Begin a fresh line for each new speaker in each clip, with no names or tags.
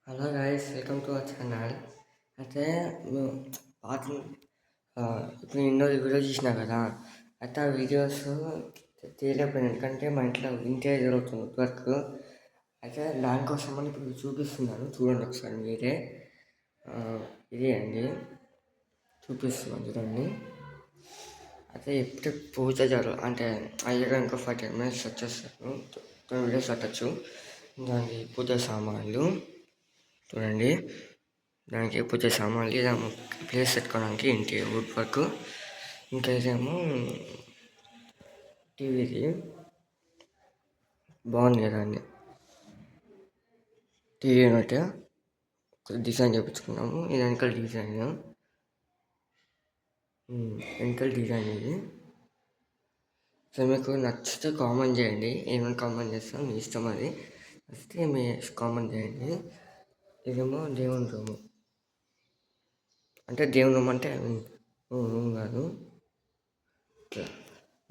Hello guys, welcome to our channel. అయితే మేము పాత ఇప్పుడు ఎన్నో వీడియోస్ చూసినా కదా. అయితే ఆ వీడియోస్ తీయలేకపోయాను, ఎందుకంటే మా ఇంట్లో ఇంటే జరుగుతుంది వర్క్. అయితే దానికోసం అని ఇప్పుడు చూపిస్తున్నాను, చూడండి ఒకసారి మీరే. ఆ, ఇది అండి, చూపిస్తున్నాను చూడండి. అయితే ఎప్పుడు పూజ అంటే అయ్యగా ఇంకో 5-10 minutes వచ్చేస్తాను, 2 videos పెట్టచ్చు. దానికి పూజ సామాన్లు చూడండి. దానికి పూజ సామాన్లు ఇదేమో ప్లేస్ పెట్టుకోవడానికి ఇంటి వుడ్ వర్క్. ఇంకా ఇదేమో టీవీది, బాగుంది కదా అండి. టీవీ బట్టి డిజైన్ చేయించుకున్నాము. ఇది వెనకాల డిజైన్ ఇది. సో మీకు నచ్చితే కామెంట్ చేయండి, ఏమైనా కామెంట్ చేస్తాం, మీ ఇష్టం అది. నచ్చితే మీ కామెంట్ చేయండి. ఇదేమో దేవుని రూము, అంటే దేవుని రూమ్ అంటే రూమ్ కాదు,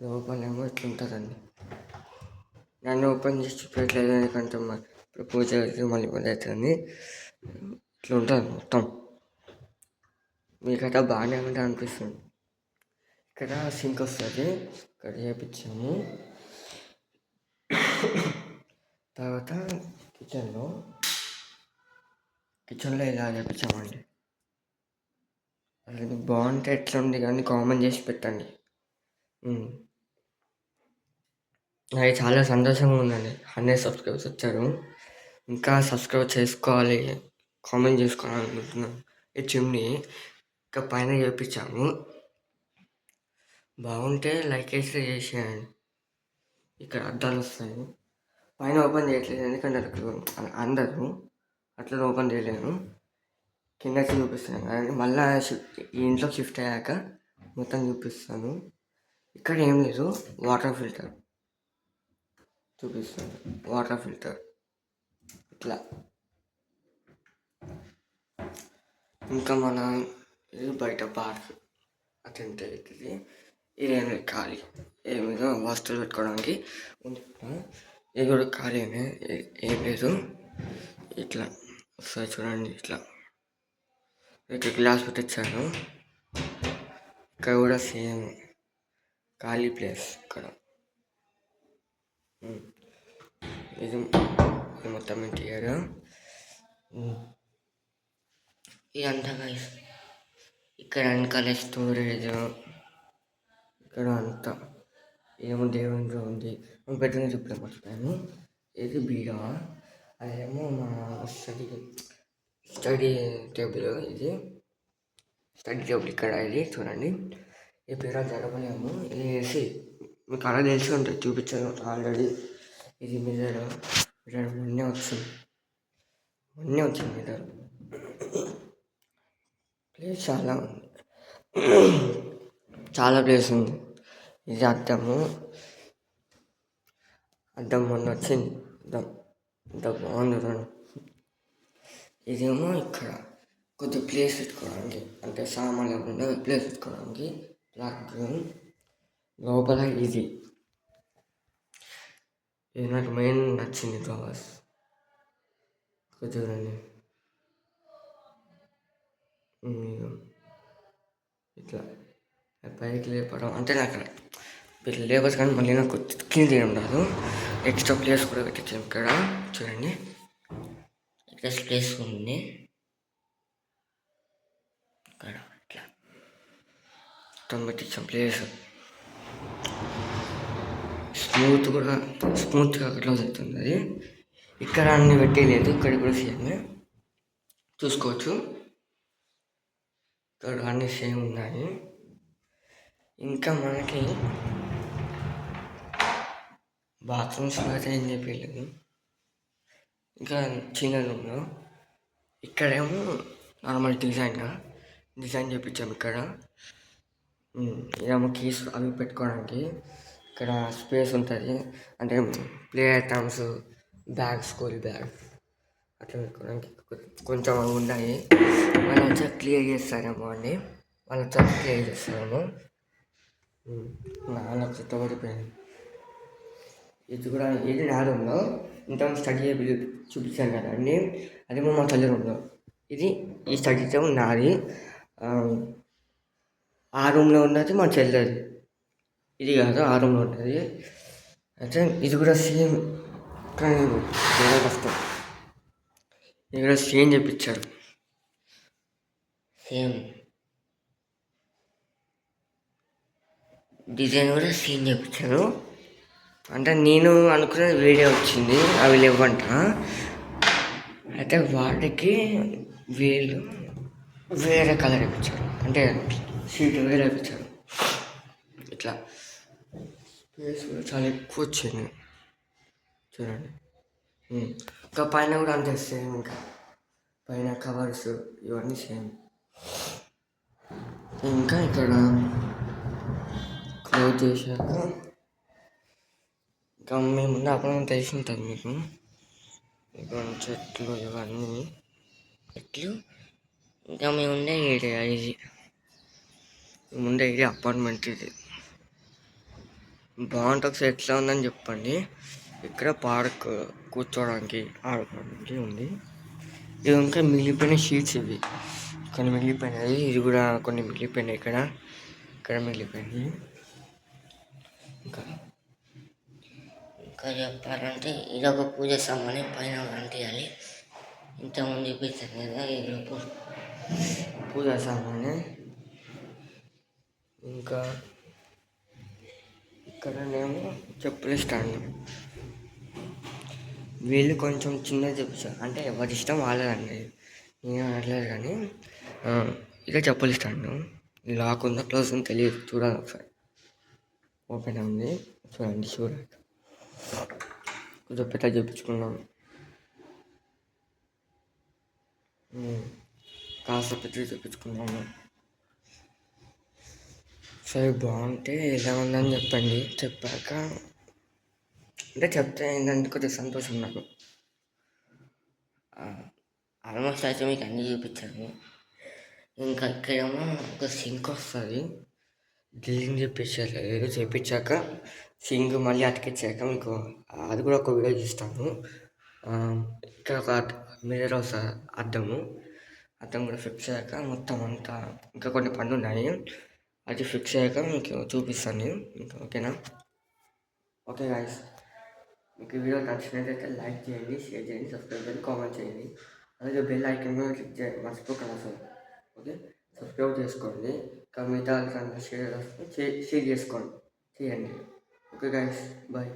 లోపల ఏమో ఇట్లుంటుందండి. నన్ను ఓపెన్ చేసి చూపించట్లేదు, ఎందుకంటే ఇప్పుడు పూజ మళ్ళీ అవుతుంది. ఇట్లా ఉంటుంది మొత్తం. మీకైతే బాగానే ఉంటుంది అనిపిస్తుంది. ఇక్కడ సింక్ వస్తుంది, ఇక్కడ చేపించాము. తర్వాత కిచెన్లో ఇలా చేపించామండి. అది బాగుంటే ఎట్లా ఉంది కానీ కామెంట్ చేసి పెట్టండి. నాకు చాలా సంతోషంగా ఉందండి, 100 సబ్స్క్రైబర్స్ వచ్చారు. ఇంకా సబ్స్క్రైబ్ చేసుకోవాలి, కామెంట్ చేసుకోవాలనుకుంటున్నాను. ఈ చిమ్ని ఇంకా పైన చేయించాము, బాగుంటే లైక్ వేస్తే చేసేయండి. ఇక్కడ అద్దాలు వస్తాయి, పైన ఓపెన్ చేయట్లేదు ఎందుకంటే అందరూ అట్లా ఓపెన్ చేయలేను. కిందకి చూపిస్తాను కానీ మళ్ళీ ఈ ఇంట్లో షిఫ్ట్ అయ్యాక మొత్తం చూపిస్తాను. ఇక్కడ ఏం లేదు, వాటర్ ఫిల్టర్ చూపిస్తాను. వాటర్ ఫిల్టర్ ఇట్లా. ఇంకా మన ఇది బయట పార్క్ అటెంట్ అవుతుంది. ఇదేమి ఖాళీ, ఏమిదో వస్తువులు పెట్టుకోవడానికి ఉంది. ఇది కూడా ఖాళీనే, ఏం లేదు. ఇట్లా ఒకసారి చూడండి, ఇట్లా ఇక్కడ గ్లాస్ పెట్టించాను. ఇక్కడ కూడా సేమ్ ఖాళీ ప్లేస్. ఇక్కడ ఇది మొత్తం ఇంటీరియర్ ఇదంతా గైస్. ఇక్కడ వెనకాల స్టోరేజ్, ఇక్కడ అంతా ఏమో దేవుని ఉంది. పెట్టిన చెప్పలే మర్చిపోయాను. ఇది బీడా, అదేమో మా స్టడీ టేబుల్. ఇది స్టడీ టేబుల్ ఇక్కడ, ఇది చూడండి. ఈ బీడా జరగలేము. ఇది వేసి మీకు అలా తెలిసి ఉంటుంది, చూపించాను ఆల్రెడీ. ఇది మిర్రర్ మొన్నే వచ్చింది మిర్రర్. ప్లేస్ చాలా ప్లేస్ ఉంది. ఇది అద్దం మొన్న వచ్చింది. అద్దం బాగుంది చూడండి. ఇదేమో ఇక్కడ కొద్దిగా ప్లేస్ పెట్టుకోవడానికి, అంటే సామాన్లు ఏమన్నా ప్లేస్ పెట్టుకోవడానికి ప్లగ్. లోపల ఇది నాకు మెయిన్ నచ్చింది, డ్రావర్స్ చూడండి. ఇట్లా పైకి లేపడం అంటే నాకు ఇట్లా లేపచ్చు, కానీ మళ్ళీ నాకు క్లీన్ చేయడం రాదు. ఎక్స్ట్రా ప్లేస్ కూడా పెట్టించాం ఇక్కడ చూడండి. ఎక్స్ట్రా ప్లేస్ ఉంది ఇక్కడ, ఇట్లా మొత్తం పెట్టించాం ప్లేస్. స్మూత్గా క్లోజ్ అవుతుంది అది. ఇక్కడ అన్ని పెట్టలేదు, ఇక్కడ కూడా సేమ్ చూసుకోవచ్చు. ఇక్కడ అన్ని సేమ్ ఉన్నాయి. ఇంకా మనకి బాత్రూమ్స్లో అయితే ఏం చెప్పలేదు. ఇంకా చిన్న రూమ్లో ఇక్కడేమో నార్మల్ డిజైన్ చేయించాము. ఇక్కడ ఏమో కీస్ అవి పెట్టుకోవడానికి ఇక్కడ స్పేస్ ఉంటుంది, అంటే play items, bags, school bags అట్లా పెట్టుకోవడానికి కొంచెం అవి ఉన్నాయి. వాళ్ళు వచ్చి క్లియర్ చేస్తారేమో అండి, వాళ్ళు వచ్చి క్లియర్ చేస్తారేమో. నాకు చుట్టబడిపోయింది. ఇది కూడా ఇది నా రూమ్లో ఇంతకుముందు స్టడీ చూపించాను కదా అండి, అదేమో మా తల్లి రూమ్లో. ఈ స్టడీ టేబుల్ నాది. ఆ రూమ్లో ఉన్నది మా చెల్లెది. ఇది కాదు ఆ రూమ్లో ఉంటుంది. అయితే ఇది కూడా సేమ్, కానీ చాలా కష్టం. ఇది కూడా సేమ్ చేయించారు, సేమ్ డిజైన్ కూడా సేమ్ చేయించారు. అంటే నేను అనుకున్నది వేరే వచ్చింది, అవి లేవంట. అయితే వాటికి వీళ్ళు వేరే కలర్ ఇప్పించారు, అంటే షీట్ వేరే ఇప్పించారు. ఇట్లా స్పేస్ కూడా చాలా ఎక్కువ వచ్చింది చూడండి. ఇంకా పైన కూడా అంతే సేమ్, ఇంకా పైన కవర్స్ ఇవన్నీ సేమ్. ఇంకా ఇక్కడ క్లోజ్ చేశాక ఇంకా మేము అప్పుడు తెలిసి ఉంటుంది మీకు. ఇవన్నీ చెట్లు, ఇవన్నీ చెట్లు. ఇంకా మేము ఉండే ఏరియా ఇది, ముందే ఏరియా అపార్ట్మెంట్. ఇది బాగుంటుంది, ఎట్లా ఉందని చెప్పండి. ఇక్కడ పార్క్ కూర్చోడానికి, ఆడుకోవడానికి ఉంది. ఇది ఇంకా మిగిలిపోయిన షీట్స్ ఇవి, కొన్ని మిగిలిపోయినాయి. ఇది కూడా కొన్ని మిగిలిపోయినాయి, ఇక్కడ మిగిలిపోయినాయి. ఇంకా చెప్పాలంటే ఇదొక పూజ సామాన్ పైన అంటియాలి. ఇంతకుముందు చూపించాను కదా, ఇది పూజ సామాన్. ఇంకా ఇక్కడనేమో చెప్పుల స్టాండ్. వీళ్ళు కొంచెం చిన్నది చూపించారు, అంటే ఎవరి ఇష్టం వాళ్ళదండి, నేను అనట్లేదు. కానీ ఇక చెప్పుల స్టాండ్ లాక్ ఉందో క్లోజ్ ఉందో తెలియదు, చూడాలి ఒకసారి. ఓపెన్ ఉంది, చూడండి. కొంచెం పెద్ద చూపించుకున్నాం, కాస్త పెద్ద చూపించుకున్నాము. సరే బాగుంటే ఎలా ఉందని చెప్పండి. చెప్పాక అంటే చెప్తే ఏంటంటే కొంచెం సంతోషం నాకు. ఆల్మోస్ట్ అయితే మీకు అన్నీ చూపించాను. ఇంకా ఇక్కడేమో ఒక సింక్ వస్తుంది, డ్రిల్లింగ్ చేయించాక సింక్ మళ్ళీ అతికించాక మీకు అది కూడా ఒక వీడియో చూస్తాను. ఇక్కడ ఒక మిర్రర్ వస్తుంది, అద్దం కూడా ఫిక్స్ అయ్యాక మొత్తం అంతా, ఇంకా కొన్ని పనులు ఉన్నాయి, అది ఫిక్స్ అయ్యాక మీకు చూపిస్తాను నేను. ఇంకా ఓకేనా? ఓకే గాయ్స్, మీకు ఈ వీడియో నచ్చినట్లయితే లైక్ చేయండి, షేర్ చేయండి, సబ్స్క్రైబ్ చేయండి, కామెంట్ చేయండి. అలాగే బెల్ ఐకాన్ కూడా క్లిక్ చేయండి, మర్చిపోకండి అసలు. ఓకే, సబ్స్క్రైబ్ చేసుకోండి. ఇంకా మిగతా షేర్ చేసుకోండి, చేయండి. Okay guys, bye.